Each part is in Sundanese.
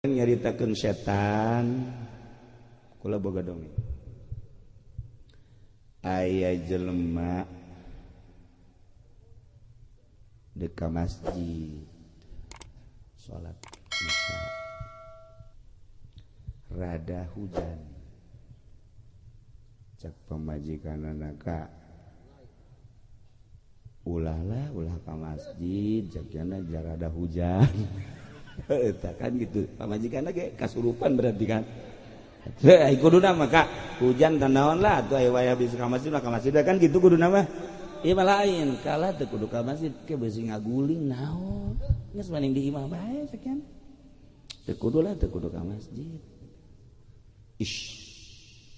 nyaritakeun setan kula boga dongeng. Aya jelema deka masjid salat isya rada hujan cak pamajikanana ka ulah ka masjid jakna jarada hujan. Eta kan gitu pamajikanna ge kasurupan berarti kan. Ai kuduna mah Kak hujan teh naon lah atuh aya wayah bisa ka masjid mah ka masjid kan gitu kuduna mah. Ieu mah lain kala teu kudu ka masjid ke beusi ngaguling naon. Geus maning di imah bae sakian. Teu kudu ka masjid. Ish.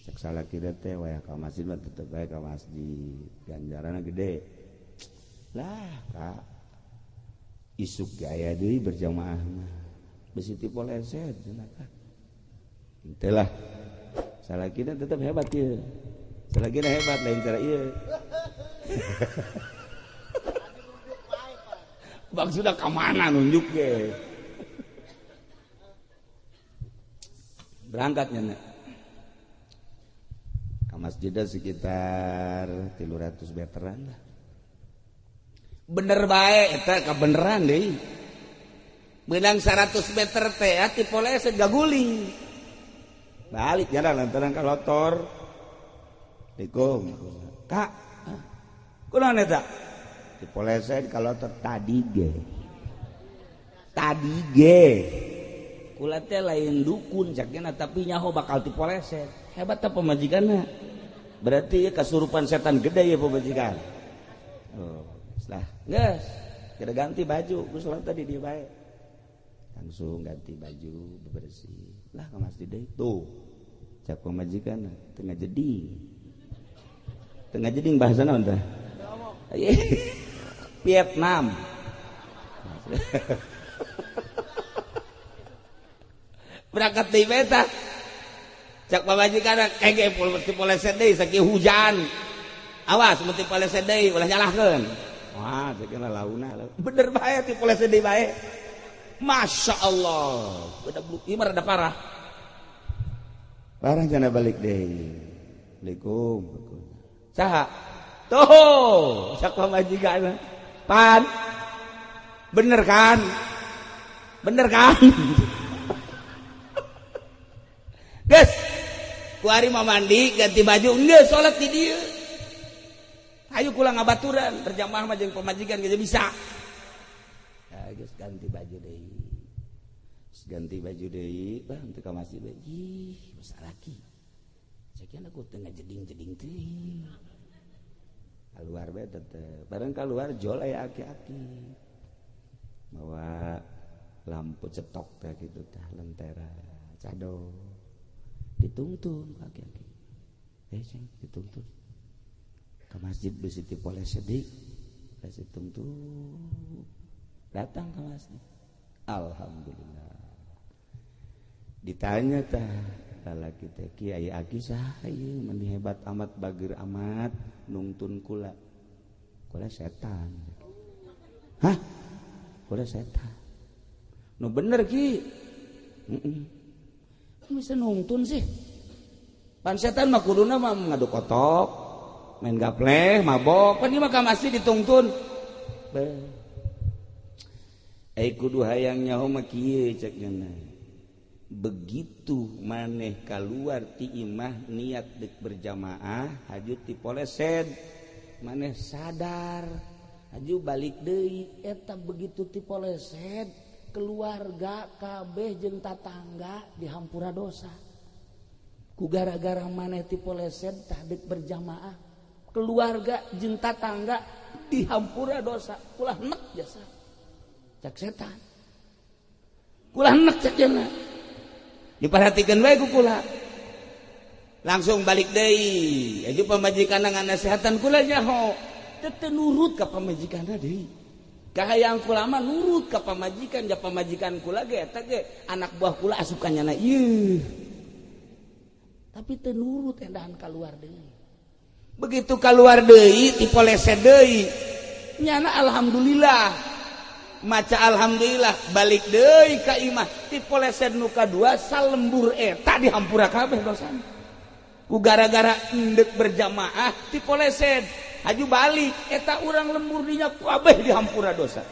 Cek salaki teh wayah ka masjid mah tetep bae ka masjid. Ganjaranna gede. Lah Kak isuk gaya deui berjamaah mah besi ti poleset cenah Kak. Itulah salakina tetap hebat ya. Salakina hebat lain cara ieu. Bang sudah ka mana nunjuk ge. Berangkatnya nek. Ka masjidnya sekitar 300 meteran lah. Bener bae eta kabeneran deui. Meunang 100 meter teh ati poleset gaguling. Balik jalan lantaran kalotor. Assalamualaikum. Kak. Kunaon eta? Di poleset kalotor tadi ge. Kula teh lain dukun cakna tapi nyaho bakal ti poleset. Hebat tah pamajikanna. Berarti kasurupan setan gede ya pamajikan. Oh. Lah, geus, kira ganti baju, ku salat tadi dia bae. Langsung ganti baju, bebersih. Lah ka masjid deui tuh. Cak pamajikan tengah jeding. Tengah jeding bahasa naon teh? Vietnam. Berangkat deui bae tah. Cak pamajikan kengke poleset deui sakieu hujan. Awas mun ti poleset deui ulah nyalahkeun. Wah, sekena launa. Bener bae ti poleset deui bae. Masya Allah. Beda bluk ieu rada parah. Parah cenah balik deui. Assalamualaikum. Saha? Tuh, sak pamajikan. Pan. Bener kan? Geus. Ku ari mah mandi, ganti baju, geus salat di dieu. Ayo kula ngabaturan berjamaah mah jeung pamajikan geus bisa. Ya geus ganti baju deui. Ganti baju deui, bang teu ka masjid deui. Ih, masalaki. Sakian aku teu ngajeding-jeding teh. Keluar bae tetep. Bareng keluar jol aya aki-aki. Bawa lampu cetok teh kitu tah lentera, cado. Dituntun aki-aki. Ceng dituntun. Ke masjid besi ti poleset deui. Poleset tungtung. Datang ke masjid. Alhamdulillah. Ditanya tah lalaki teh kiai aki saha ieu meni hebat amat bageur amat nungtun kula. Kula setan. Hah? Kula setan. Nu bener ki. Bisa nungtun sih. Pan setan mah kuduna mah ngadu kotok. Main gapleh, mabok, kan ieu mah ka masjid ditungtun. Kudu hayang nyaho mah kieu cekna. Begitu maneh kaluar ti imah niat deuk berjamaah, haju ti poleset, maneh sadar, haju balik deui, eta begitu ti poleset, keluarga kabeh jeung tatangga dihampura dosa. Ku gara-gara maneh ti poleset tah deuk berjamaah. Keluarga jeung tatangga dihampura dosa. Kulah nek jasa cak setan. Kulah nek cak cenah. Diperhatikeun wae ku kula. Langsung balik deui. Aju pamajikanna nganasehatan kula nyaho. Teu nurut ka pamajikanna deui. Kahayang kula mah nurut ka pamajikan, ja pamajikan kula ge eta ge anak buah kula asukannyana ieu. Tapi teu nurut endahan kaluar deui. Begitu keluar deui ti poleset deui nyana alhamdulillah maca alhamdulillah balik deui ka imah ti poleset nu kadua salembur eta dihampura kabeh dosana ku gara-gara endek berjamaah ti poleset haju balik eta urang lembur dinya kabeh dihampura dosa.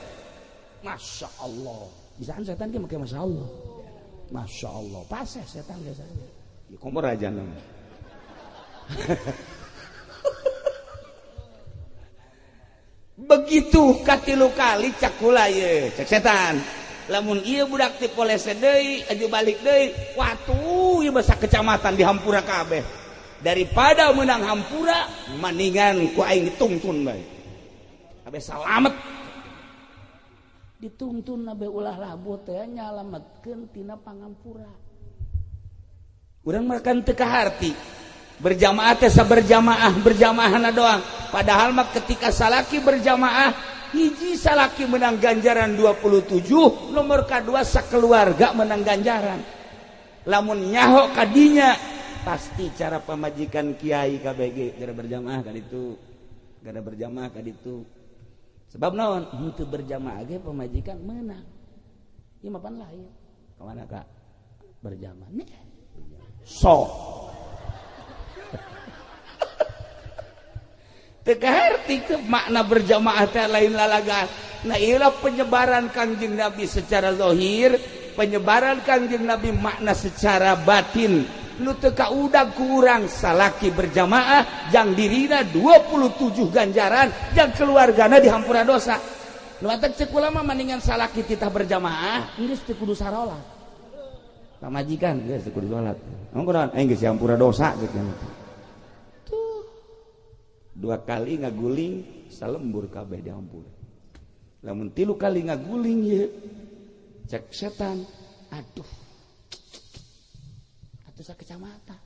Masya Allah bisaan setan ge make masya Allah. Masya Allah paseh setan ge saya ieu komo rajana begitu katilu kali cak kula ye cek setan lamun ieu budak ti polese deui aju balik deui watu ieu basa kecamatan dihampura kabeh daripada menang hampura mendingan ku aing ditungtun bae kabeh salamet dituntun abe ulah labu teh nyalametkeun tina pangampura urang makan teu kaharti berjamaah teh berjamaahna doang padahal mah ketika salaki berjamaah hiji salaki menang ganjaran 27 nomor kedua sakeluarga menang ganjaran lamun nyaho kadinya pasti cara pamajikan kiai KBG gara berjamaah kaditu sebab naon henteu berjamaah ge pamajikan menang ieu mah pan lain ka mana Kak berjamaah sok tekaharti ke makna berjamaah teh lain lalagan. Nah inilah penyebaran Kangjeng Nabi secara zahir, penyebaran Kangjeng Nabi makna secara batin. Nu teu kaudag ku urang salaki berjamaah jang dirina 27 ganjaran jang keluargana dihampura dosa. Nu atak ceuk ulama mendingan salaki titah berjamaah geus teu kudu sarolat. Pamajikan geus teu kudu salat. Ngomong geus dihampura dosa gitu. 2 kali ngaguling salembur kabeh diampura lamun 3 kali ngaguling ye cek setan aduh atuh sakecamatan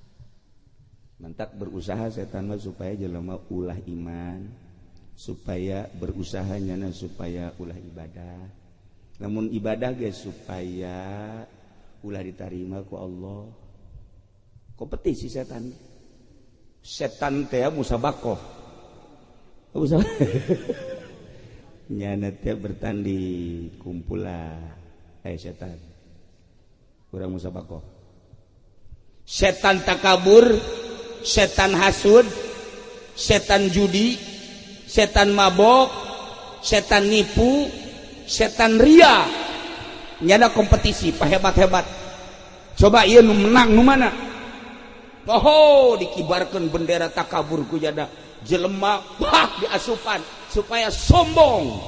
mentak berusaha setan mah supaya jelema ulah iman supaya berusaha nyana supaya ulah ibadah lamun ibadah ge supaya ulah diterima ku Allah kompetisi setan teh musabakoh nyana teh bertanding kumpulah setan kurang musabakoh setan takabur setan hasud setan judi setan mabok setan nipu setan ria nyana kompetisi pahebat-hebat coba ieu nu menang nu mana oh dikibarkeun bendera takabur ku jada jelema diasupan supaya sombong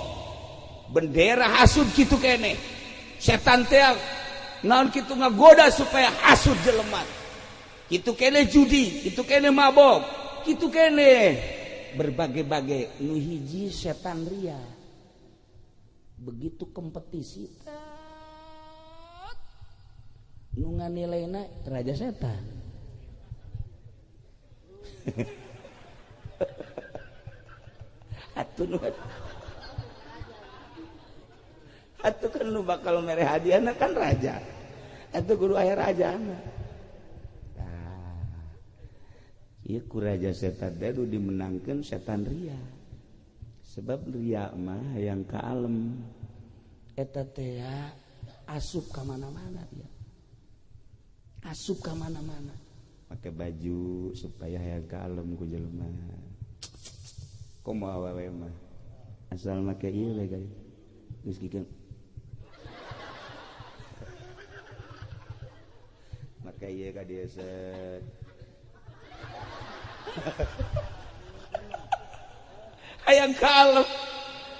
bendera hasud kitu kene setan teh naon kitu ngagoda supaya hasud jelema kitu kene judi kitu kene mabok kitu kene berbagai-bagai nu hiji setan ria begitu kompetisi nu nganilaina raja setan atuh kan lu bakal mere hadiahna kan raja atuh kudu aya rajana ieu ku raja setan teh dimenangkeun setan ria sebab ria mah hayang kalem eta teh asup ka mana-mana dia asup ka mana-mana pakai baju supaya hayang kalem ku jelema komo awewe mah asal make ieu we guys geus gikeun make ieu ka dieu set hayang kalem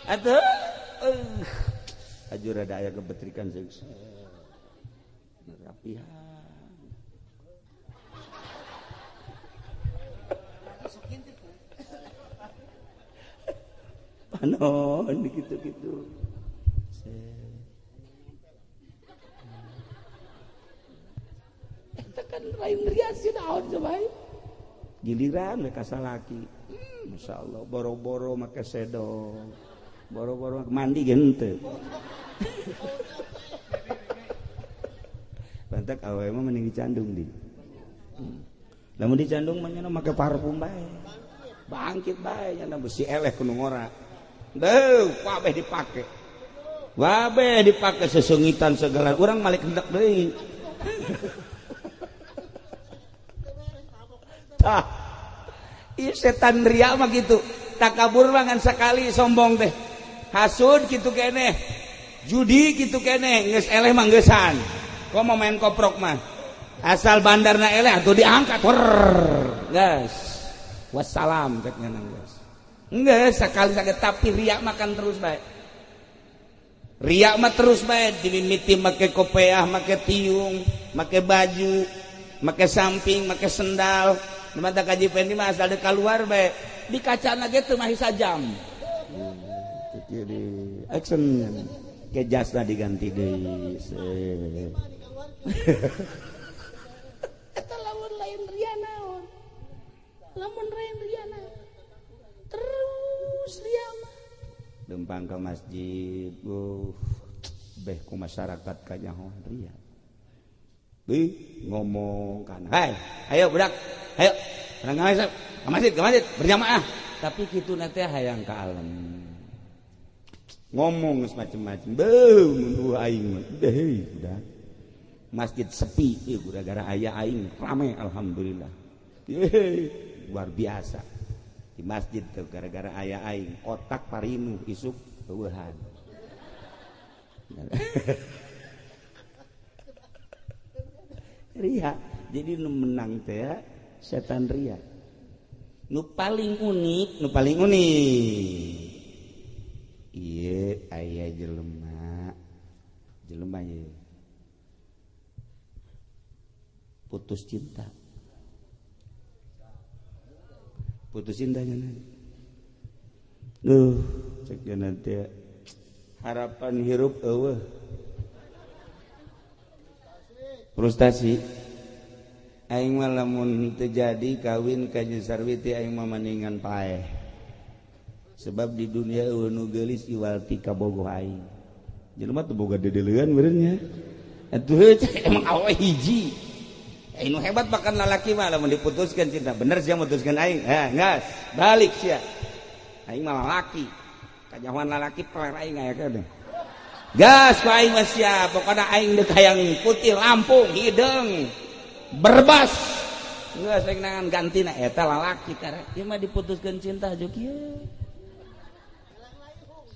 atuh aju rada aya kebetrikan seuk rapihan panon gitu-gitu eta kan lain riasi naon coba giliran mereka salaki masyaallah boro-boro make sedong boro-boro mandi ge henteu pantak awewe mah mending dicandung di lamun dicandung mah nya make parfum bae bangkit bae nya besi eleh kudu ngora deuh kabeh dipake wabe dipakai sesungitan segala urang malik hendak deui tah ieu setan ria mah kitu takabur mah ngan sakali sombong teh hasud kitu keneh judi kitu keneh geus eleh mah geusan komo main koprok mah asal bandarna eleh atuh diangkat gas wassalam katanya guys enggak sekali sakit tapi riak makan terus baik riak mah terus baik dimimiti make kopiah make tiung make baju make samping make sendal mata kaji pendi mah asal keluar baik di kacana gitu mah sajam jadi action ke jasna diganti deui eta lamun lain ria naon lamun lain ria naon terus ria mah dempang ke masjid beh ku masyarakat kanyahoan ria ngomong kan hai ayo budak ayo ke masjid berjamaah tapi kitu nanti hayang kalem ngomong semacam-macam mun aing udah masjid sepi gara-gara aya aing rame alhamdulillah luar biasa di masjid tuh gara-gara aya aing otak parinu isuk eueuhan ria jadi nu menang teh ya setan ria nu paling unik ieu aya jelema ye putus cintanya cek nanti harapan hirup eueuh frustasi aing mah lamun teu jadi kawin ka Nyi Sarwiti aing mah maningan paeh sebab di dunia eueuh nu geulis iwalti ka bogoh aing jelema teu boga dedeleuan meureun nya atuh emang awe hiji nu hebat bahkan lalaki mah lamun diputuskan cinta bener sia mutuskeun aing ngas balik sia aing mah lalaki kajahoan lalaki peler aing aya kadang gas ku aing mah sia pokona aing deuk hayang putih lampung hideung berbas geus aing nangan gantina eta lalaki karena ieu mah diputuskeun cinta jeung kieu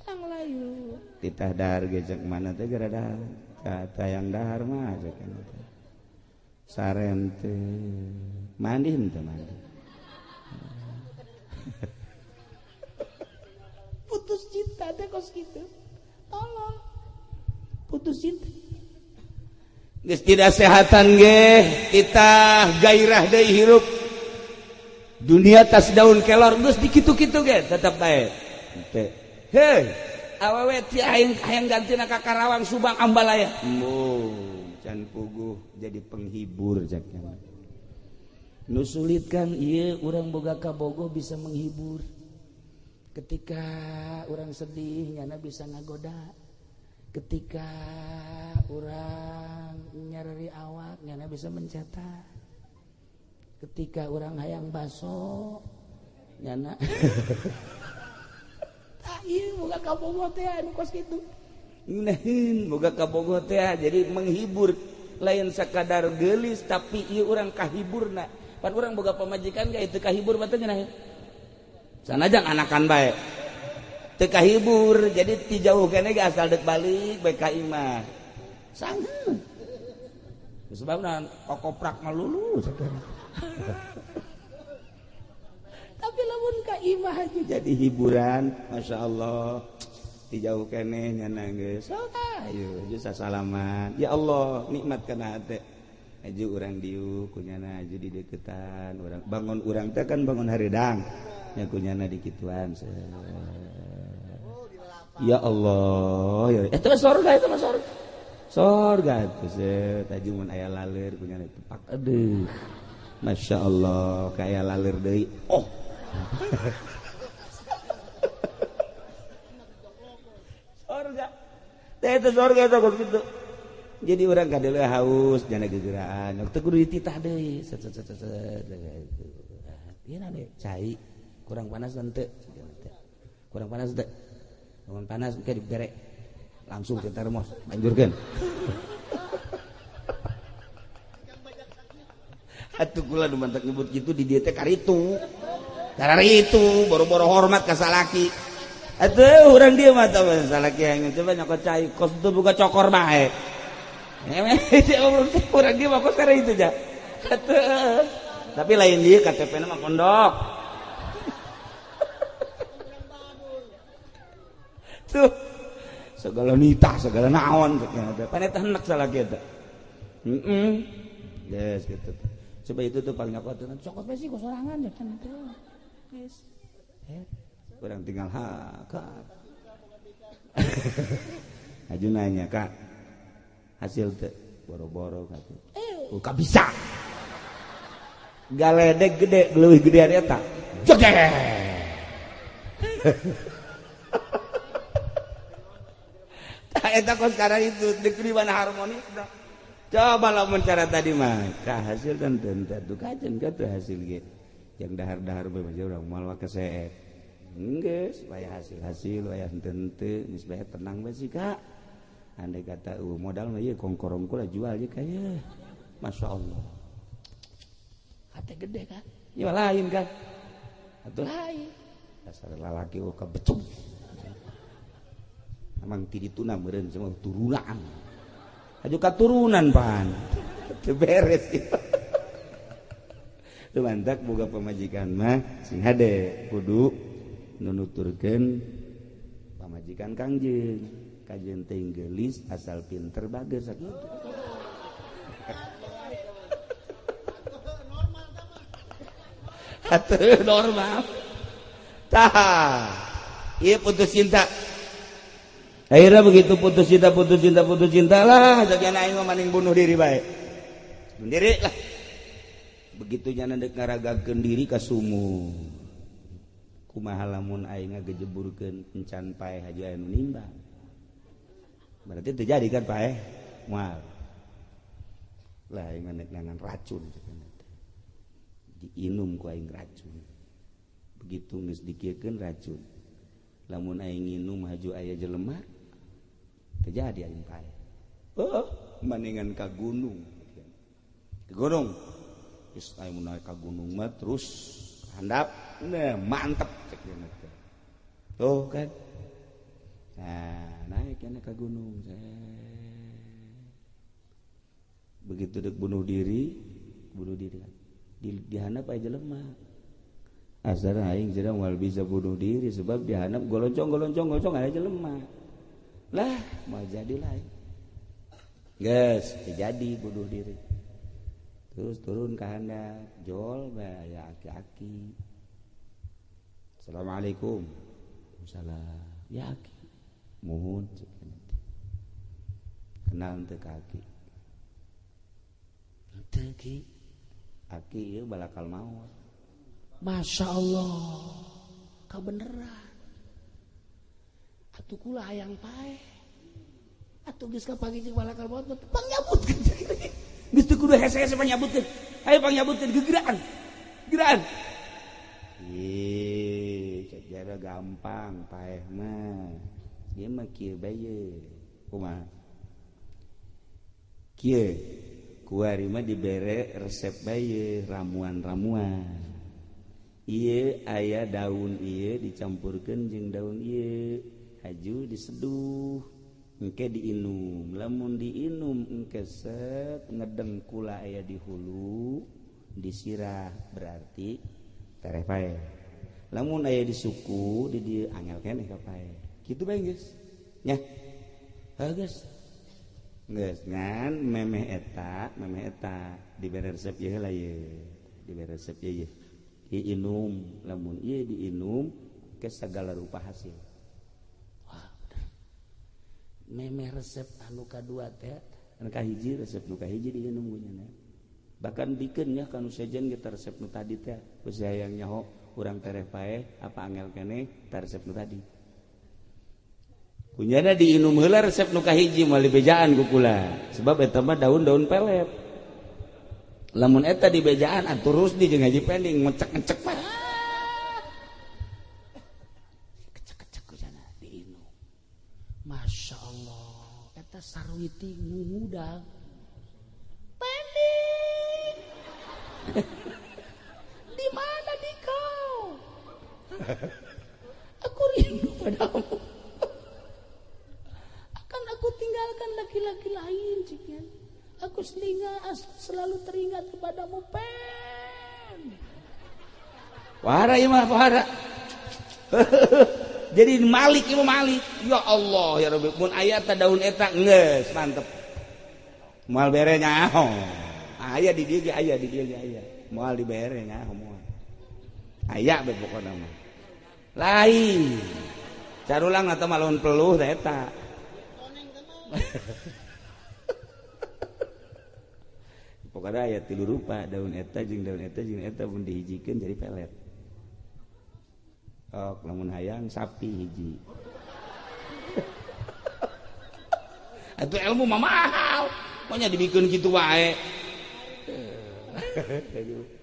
lang layu titah dahar ge cek mana teh gara dahar tayang dahar mah cek eta saren teh mandi henteu mandi putus cinta teh kos kitu tolong putus cinta geus tidak sehatan ge kita gairah deui hirup dunia tas daun kelor geus dikitu-kitu ge tetep bae teh heuh awewe ti aing hayang gantina ka Karawang Subang Ambalaya can puguh jadi penghibur jaknya nu sulit kan ieu urang boga kabogoh bisa menghibur ketika urang sedih nyana bisa ngagoda ketika urang nyareri awak nyana bisa mencetak ketika urang hayang baso nyana ieu boga kabogoh teh anu kos kitu ngeunaheun boga kabogoh teh jadi menghibur lain sakadar geulis tapi ieu urang kahiburna pan urang boga pamajikan ge teu kahibur mah teh ngeunaheun sanajan anakan bae teu kahibur jadi ti jauh keneh ge asal deuk balik bae ka imah sanggeun sebabna kokoprak mah lulus tapi lamun ka imah aja jadi hiburan masyaallah ti jauh keneh nyana geus sok ayo aju sasalaman ya Allah nikmat kana hate aju urang dieu kunyana aju di deukeutan urang bangun urang teh kan bangun hareudang nya kunyana dikituan ya Allah ya eta mah surga eta mah surga atuh set aju mun aya laleur kunyana tepak aduh masyaallah kaya laleur deui oh surga teh itu surga teh gitu jadi orang kadele haus jana gegeraan teu kudu dititah deui set ieu nade cai kurang panas teu kurang panas teu lamun panas engke dibere langsung ke termos lanjutkan. Atuh kula nu mantek nyebut kitu di dieu teh karitu. Kararitu boro-boro hormat ka salaki. Atuh urang dieu mah tah salaki yang coba nyokot cai kos teu buka cokor bae. Urang dieu mah kos karitu ja. Atuh. Tapi lain dieu KTP-na mah pondok. Tuh segala nitah segala naon paneta hendak salaki eta. Yes gitu. Coba itu tuh paling aku tuh cokot bae sih sorangan ya kan itu. Yes. Kurang tinggal Kak. Aju nanya Kak. Hasil teh boro-boro kata. Ka bisa. Galedeg gede, leuwih gedean eta. Jogek. Tah eta kos karena itu di mana harmonis. Coba lamun cara tadi mah ka hasil dan tentu kajen ka teu hasil ge yang dahar-dahar bae mah urang moal keseet geus supaya hasil aya henteu geus bae tenang bae sih Kak andai kata modal mah ieu kongkorong kula jual ieu ka ye masyaallah hate gede kan ieu lain kan atuh lain dasar lalaki ka becung amang ti dituna meureun semua turunan aju katurunan pan teu beres itu teu mantak boga pamajikan mah sing hade kudu nunuturkeun pamajikan Kangjeng kajeun teh geulis asal pinter bagus sakitu atuh normal tah ieu putus cinta. Akhirnya begitu putus cinta lah, jadi anak aing maning bunuh diri baik. Bunuh diri lah. Begitu nya dek ngaragakeun diri ka sumur. Kumaha lamun aing ngagejeburkeun encan paeh haji aya nu nimbang. Berarti terjadi kan paeh moal. Lah aing nek nangan racun diinum ku aing racun. Begitu geus dikieukeun racun. Lamun aing nginum haju aya jelema terjadi aing pae. Maningan ka gunung. Ke gunung. Geus aing naik ka gunung mah terus handap, nah mantep cek dia teh. Tuh kan. Nah, naik kana ka gunung. Begitu dek bunuh diri kan. Dihandap aya jelema. Asal aing jadi moal bisa bunuh diri sebab dihandap goloncong aya jelema. Lah, mau jadi lain. Geus, terjadi bunuh diri. Terus turun ke handap, jol bae aya aki-aki. Assalamualaikum. Waalaikumsalam. Ya aki. Muhun kenal teu ka aki. Teu ki. Aki ieu balakal maot. Masya Allah, kebeneran. Atuh kula hayang paeh. Atuh geus kapagi jeung balakal maot pangyabutkeun. Geus teu kudu hese-hese pangyabutkeun. Hayu pangyabutkeun gegeraan. Geraan. Cek jara gampang paeh mah. Ieu mah kieu bae. Kumaha? Kieu. Kuari mah dibere resep bae ramuan-ramuan. Ieu aya daun ieu dicampurkeun jeung daun ieu haju diseduh engke diinum lamun diinum engke set ngedeng kula aya di hulu disirah berarti tereh pae lamun aya di suku di dieu angel keneh ka pae kitu bae geus nya geus ngan memeh eta dibere resep ieu heula ieu dibere resep ieu diinum lamun ieu diinum ke segala rupa hasil. Wah, bener. Memeh resep anu kadua teh, anu kahiji resep nu kahiji diinum gunana. Bahkan bikeun nya kanu sejen kita resep nu tadi teh, geus hayang nyaho urang tereh paeh apa angel keneh ta resep nu tadi. Kunyana diinum heula resep nu kahiji moal dibejaan ku kula. Sebab eta mah daun-daun pelet. Lamun eta di bejaan atur Rusdi jeung Haji Pending ngecek-ngecek mah. Kecek-kecek ku sana diinum. Masya Allah. Sarwiti ngudak. Pendek. Di mana di kau? Aku rindu padamu. Akan aku tinggalkan laki-laki lain, cikian. Aku selalu teringat kepadamu, Pen. Wahara imah, wahara. Jadi Malik Imam Malik. Ya Allah, ya Rabbi. Mun aya ta daun eta geus mantep. Moal bere nyaho. Aya di dieu ge aya, di dieu ge aya. Moal dibere nyaho moal. Aya be pokona mah. Lain. Carulang atau malon peluh teh eta. Pokoknya aya tilu rupa daun eta jeung pun dihijikeun jadi pelet. Oh, lamun hayang sapi hiji. Atuh ilmu mah mahal. Pokoknya dibikin gitu wae.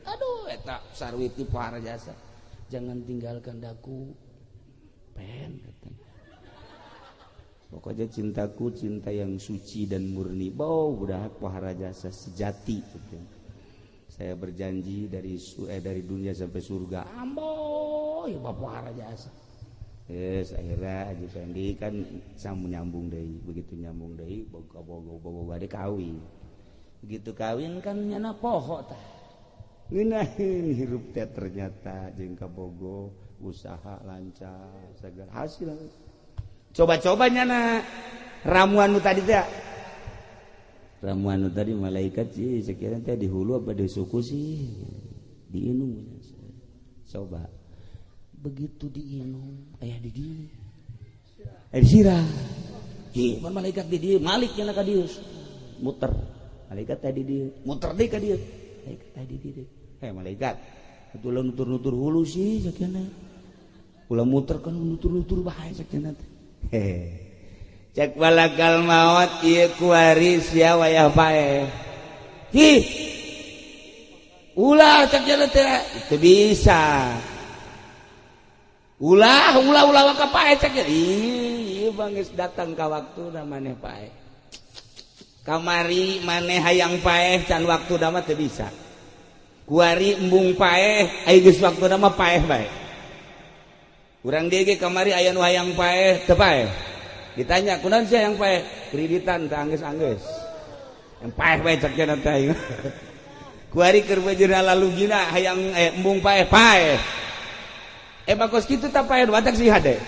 Aduh, eta Sarwiti para jasa. Jangan tinggalkan daku. Pen katanya. Pokoknya cintaku cinta yang suci dan murni. Bau budak pahara jasa sejati gitu. Saya berjanji dari dunia sampai surga. Ambo, ya pahara jasa. Yes, akhirnya Haji Fendi kan sama nyambung deui, begitu nyambung deui boga kawin. Begitu kawin kan nyana poho tah. Ngeunaheun hirup teh ternyata jeung kabogo usaha lancar segala hasil. Coba-coba nyana ramuan nu tadi teh. Ramuan nu tadi malaikat sih sekiranya teh di hulu apa di suku sih diinum. Coba begitu diinum aya di dieu. Disirah. Ieu pan malaikat di dieu, Malik nya ka dieu. Muter. Malaikat teh di dieu, muter deui ka dieu. Malaikat teh di dieu. Malaikat. Atuh nutur-nutur hulu sih sakiana. Ulah muter kan nutur-nutur bae sakiana teh. Cek balakal maut ieu kuari sia wayah pae. Hi. Ulah cek jalan teh itu bisa. Ulah ka pae cek. Ieu bangis datang ka waktuna maneh pae. Kamari maneh hayang pae can waktuna mah teu bisa. Kuari embung pae aya geus waktuna mah pae bae. Urang dieu ge kamari aya nu hayang paeh teu paeh. Ditanya, "Kunaon sia hayang paeh?" Kreditan teh anggeus-anggeus. Yang paeh bae cek cenah teh. Kuari keur bejeurna lalugina hayang embung paeh paeh. Bakos kitu tah paeh batak si hade.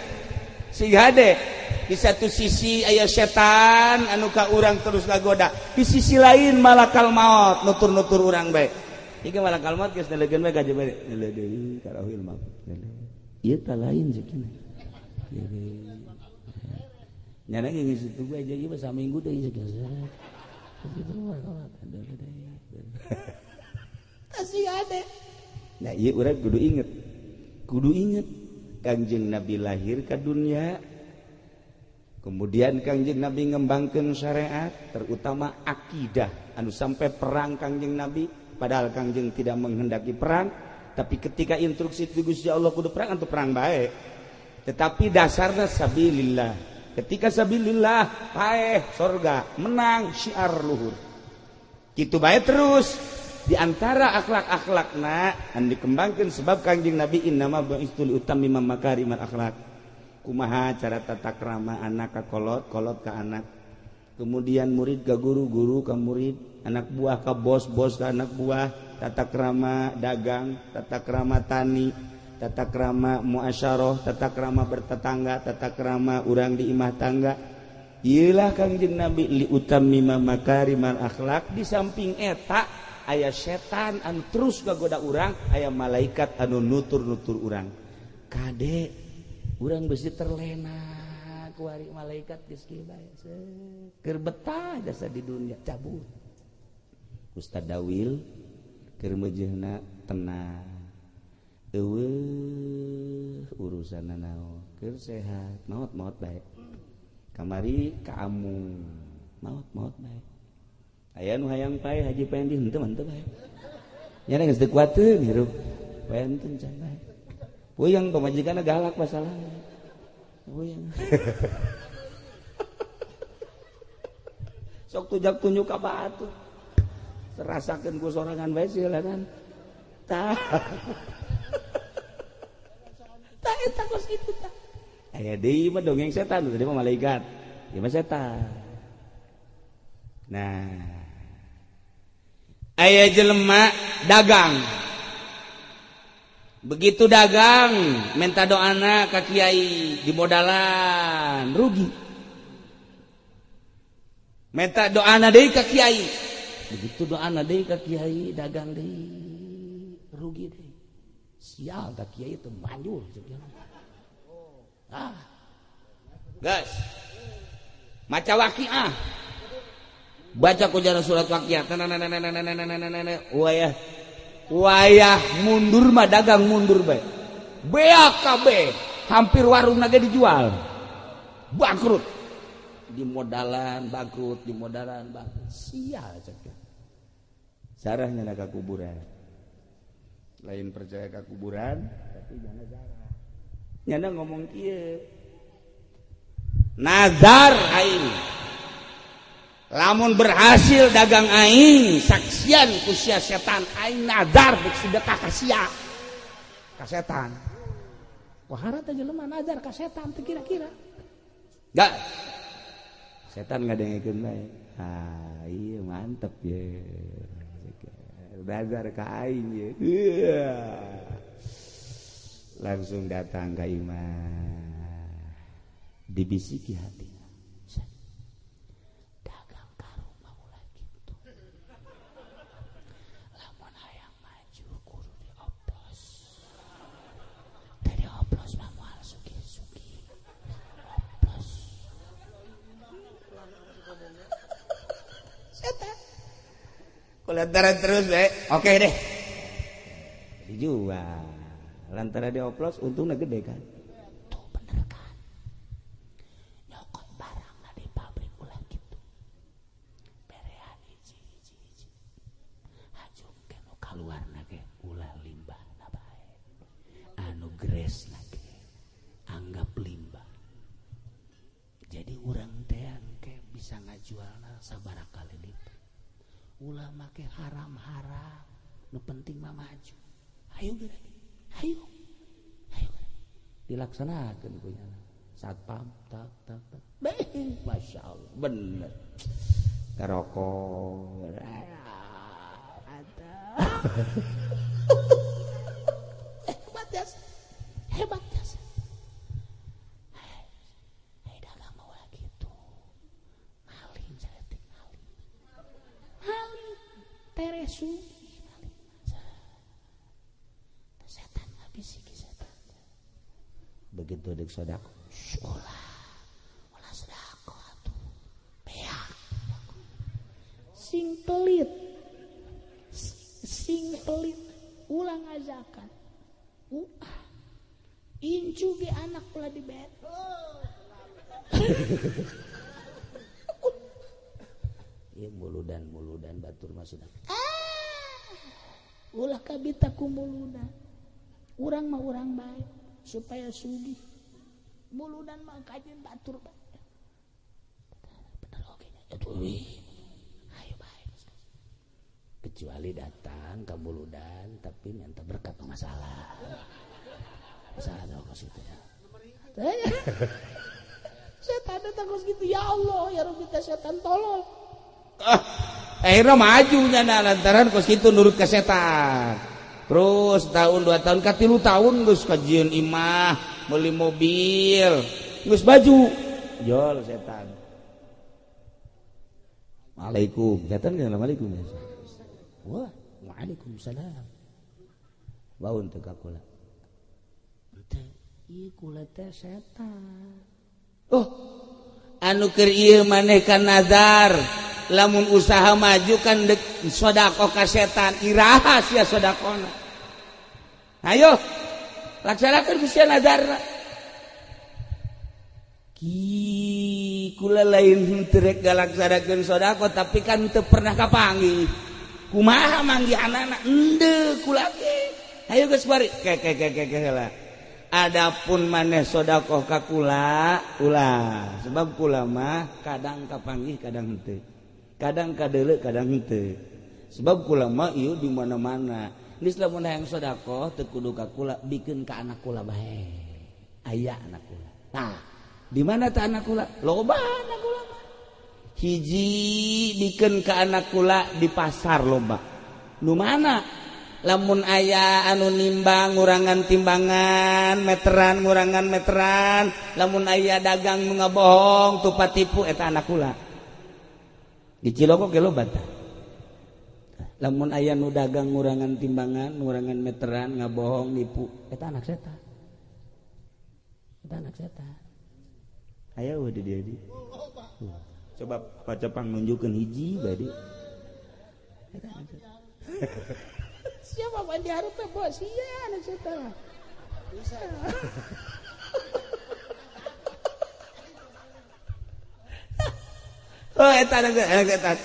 Si hade di satu sisi aya setan anu ka urang terus ngagoda. Di sisi lain malakal maut nutur-nutur urang bae. Ieu malakal maut geus nalegeun bae ka jebere. Deui karawil mah. Iya tak lain sekian. Nyana geus situ gue aja ieu saminggu deui sekian. Tasih ade. Nah, ieu urang kudu inget. Kangjeng Nabi lahir ke dunia. Kemudian Kangjeng Nabi ngembangkeun syariat, terutama akidah anu sampai perang Kangjeng Nabi, padahal Kangjeng tidak menghendaki perang. Tapi ketika instruksi ti Gusti Allah kudu perang atau perang baik. Tetapi dasarnya sabilillah. Ketika sabilillah paeh surga, menang syiar luhur. Kitu bae terus di antara akhlak-akhlakna anu dikembangkeun sebab Kanjeng Nabi innama bu'istul utammima makarimal akhlak. Kumaha cara tata krama anak ka kolot ka anak. Kemudian murid ka guru, guru ka murid, anak buah ka bos, bos ka anak buah. Tata krama dagang, tata krama tani, tata krama muasyarah, tata krama bertetangga, tata krama urang di imah tangga. Ieulah Kangjeng Nabi li utammima makarimal akhlak. Di samping eta aya setan anu terus ngagoda urang, aya malaikat anu nutur-nutur urang. Kade urang besi terlena ku ari malaikat geus kieu bae. Keur betah jasa di dunia cabut. Ustaz Dawil keur meujeuhna tenang. Eueuh urusanna naon? Keur sehat, maot bae. Kamari ka amung, maot bae. Aya nu hayang paeh Haji Pendi henteu bae. Nya geus teu kuateun hirup. Wenten can bae. Puyeng pamajikanna galak masalahna. Puyeng. sok tujak tunjuk ka batu terasakeun ku sorangan bae sieulangan tah tah eta kos kitu tah aya deui mah dongeng setan tadi mah malaikat ieu mah setan nah aya jelema dagang begitu dagang minta doana ka kiai di modalan rugi minta doana deui ka kiai begitu doana deui ka kiai dagang deui rugi deui sial ka kiai teu manjur guys maca waqiah baca ku jana surat waqiah wayah mundur mah dagang mundur bae beak kabeh hampir warungna ge dijual bangkrut di modalan bangkrut di modalan bangkrut sial cek sarahnya ka kuburan lain percaya ka kuburan tapi jangan sarah nyana ngomong kieu nazar aing lamun berhasil dagang aing saksian ku sia setan aing nazar bek sedekah ka sia ka setan wahara teh jelema nazar ka setan teh kira-kira enggak setan ngadengekeun bae ieu mantep ye nazar ka aing ye langsung datang ka imah dibisiki hati lantaran terus oke deh dijual lantaran dioplos untungnya gede kan tuh bener kan nyokot barang di pabrik ulah gitu berean hiji hajung ke nu kaluar nage ulah limbah nabae anu gres nage anggap limbah jadi urang tean ke bisa ngajualna sabarakali lipat ulah make haram-haram nu penting mah maju ayo geura ayo dilaksanakeun punya satpam tak masya Allah bener karoko hebat ya dagang mau lagi tuh ngalim saya teresu setan ngabisiki setan begitu dek sodako ulah sodako atuh beak sing pelit ulah ngajakan incu ge anak ulah dibet ieu muludan batur mah sudah ulah kabita ku muludan urang mah urang bae supaya sugih muludan mah kajen batur bae bener oge atuh ayo bae kecuali datang ke muludan tapi minta berkat masalah dong situ ya setan datang kos gitu ya Allah ya Rabbi setan tolol akhirnya maju nyana lantaran kos kitu nurut ke setan terus tahun 2 tahun ka 3 tahun geus kajian imah beli mobil geus baju jol setan Waalaikum setan geus Waalaikum wah Waalaikumsalam baun teu ka kula teu ieu kula teh setan oh anu keur ieu maneh kan nazar lamun usaha maju kan dek sodako ka setan iraha sia sodakona ayo laksanakeun sia nazarna ki kula lain teu rek galaksanakeun sodako tapi kan teu pernah kapanggih kumaha manggih anak-anak henteu kula ge ayo geus bari ke heula adapun maneh sodako ka kula ulah sebab kula mah kadang kapanggih kadang henteu kadang kadeuleu kadang henteu sebab kula mah ieu di mana-mana geus lamun hayang sedekah teu kudu ka kula bikeun ka anak kula bae aya anak kula tah di mana teh anak kula loba anak kula mah hiji bikeun ka anak kula di pasar loba nu mana lamun aya anu nimbang ngurangan timbangan meteran ngurangan meteran lamun aya dagang nu ngabohong tupat tipu eta anak kula di Ciloko ge loba tah lamun aya nu dagang ngurangan timbangan ngurangan meteran ngabohong nipu eta anak setan aya we di dieu coba baca pangnunjukkeun hiji bae di eta anak setan siapa pan diharap teh bos sia anak setan bisa oh eta anak setan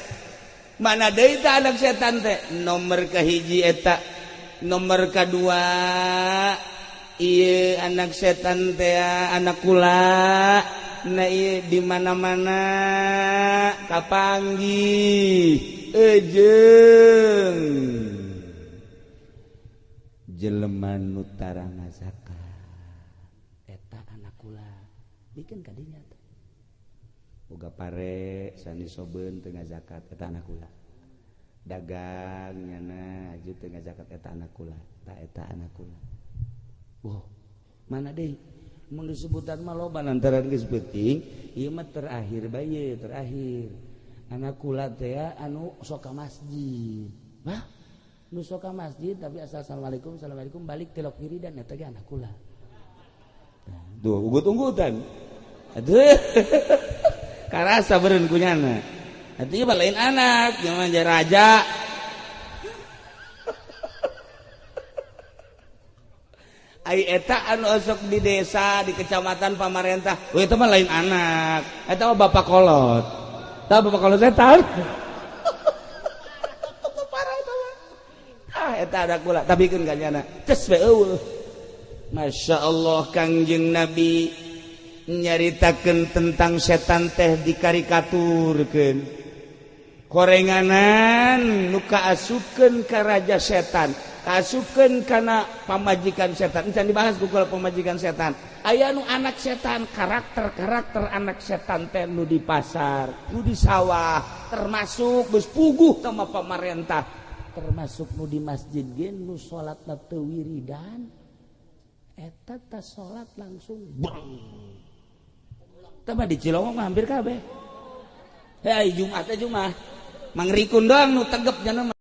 mana deui teh anak setan teh nomor kahiji eta nomor kadua ieu anak setan teh anak kula na ieu di mana-mana kapanggih ejeung jelema nu tara ngazakat eta anak kula bikin ka dinya teh boga pare sani sobeun teu ngazakat eta anak kula dagang nyana aju teu ngazakat eta anak kula tah eta anak kula oh mana deui mun disebutan mah loba lantaran geus penting ieu mah terakhir bae terakhir anak kula teh anu sok ka masjid hah nu sok ka masjid tapi asal assalamualaikum balik telok kiri dan eta ge anak kula tuh ugut-unggutan atuh karasa beureun kunyana atuh ieu lain anak nyaman raja ai eta anu osok di desa di kecamatan pamarentah we eta mah lain anak eta mah bapak kolot tah bapak kolot setan eta ada kula tapi keun kanyana tes we eueuh masyaallah Kangjeng Nabi nyaritakeun tentang setan teh dikarikaturkeun korenganan nu kaasupkeun ka raja setan kaasupkeun kana pamajikan setan can dibahas ku pamajikan setan aya nu anak setan karakter anak setan teh nu di pasar nu di sawah termasuk geus puguh sama pamarentah termasuk nu di masjid ge nu salatna teu wiridan eta teh salat langsung bang teh mah di Cilongok mah hampir kabeh hei Jumat teh Jumat mangrikun doang nu tegep cenah